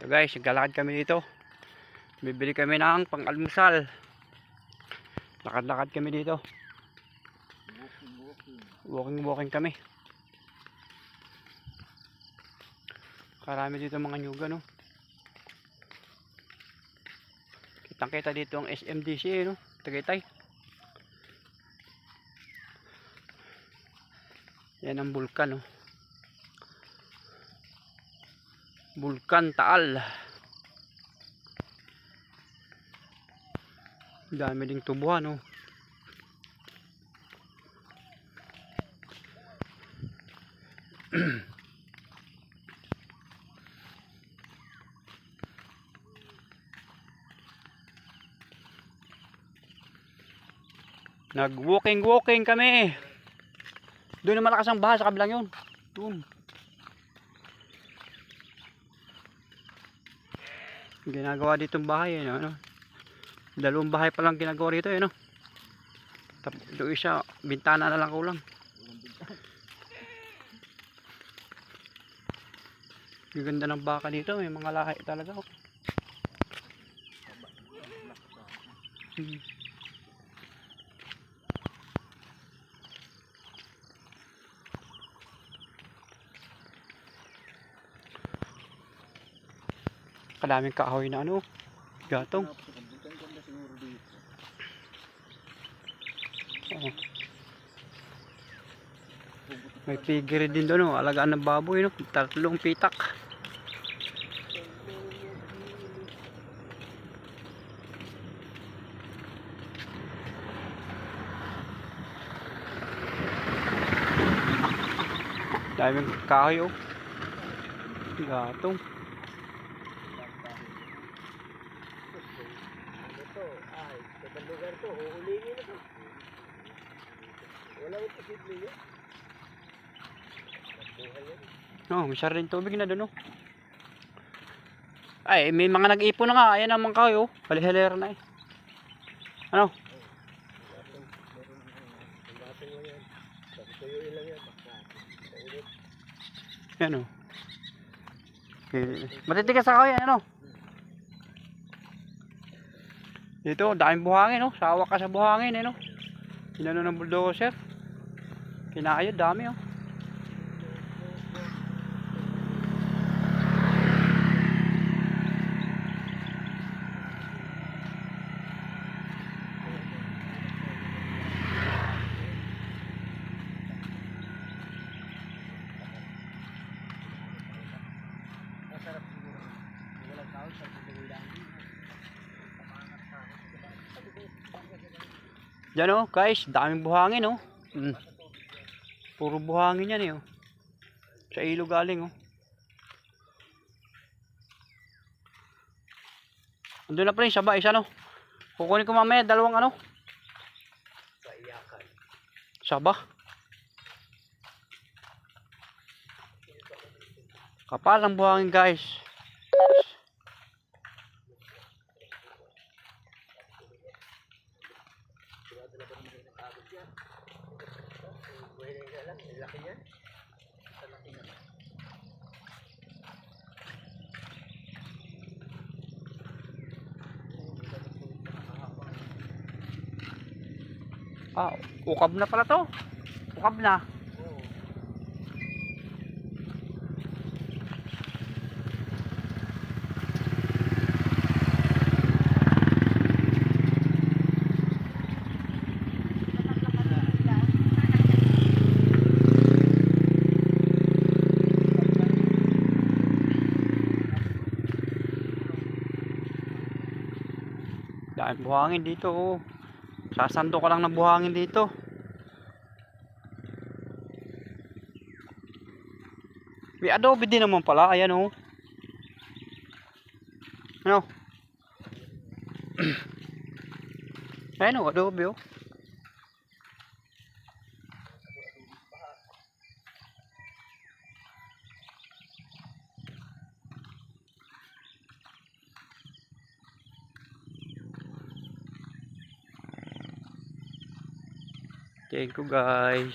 So guys, naglalakad kami dito. Bibili kami ng pang-almusal. Lakad-lakad kami dito. Walking kami. Karami dito mga nyuga, no. Kitang-kita dito ang SMDC, no. Tagaytay. Yan ang bulkan, no. Bulkan Taal. Dami ding tubuhan, no. Nag-walking kami. Doon na malakas ang baha sa kabilang yun. Doon. Ginagawa dito ang bahay, ano. Dalawang bahay pa lang ginagawa rito, no. Doon isa, bintana na lang kulang. Ang ganda ng baka dito, may mga lahi talaga, oh. Kadaming kahoy na ano, gatong. Oh. May pigiri din doon, oh. Alagaan ng baboy, no. 3 pitak. Daming kahoy, oh. Gatong. Sa lugar to, uhulingin na to. Walang imposible yun. Buhay yan. No, may sariling tubig na doon, oh. Ay, may mga nag-ipon na nga. Ayan naman kahoy, oh. Hali-halera na, eh. Ano? Yan, oh. Matitigas sa kahoy, ano? Dito, daming buhangin, no? Sawa ka sa buhangin, no? Inano ng bulldozer. Kinayod, dami, oh. Masarap siguro. Walang tao sa pagkakilang. Diyan, oh, guys, daming buhangin, oh. Puro buhangin yan, eh, oh. Sa ilog galing, oh. Andun na pala yung saba, isa, no. Kukunin ko mamaya, 2 ano. Kaiyakan. Saba. Kapal ang buhangin, guys. Laki yan. Laki yan. Ah, ukab na pala to. Ukab na. Dahil buhangin dito, oh. Sasando ka lang ng buhangin dito. May adobe din naman pala. Ayan, oh. Ano? Ayan, oh, adobe, oh. Thank you, guys.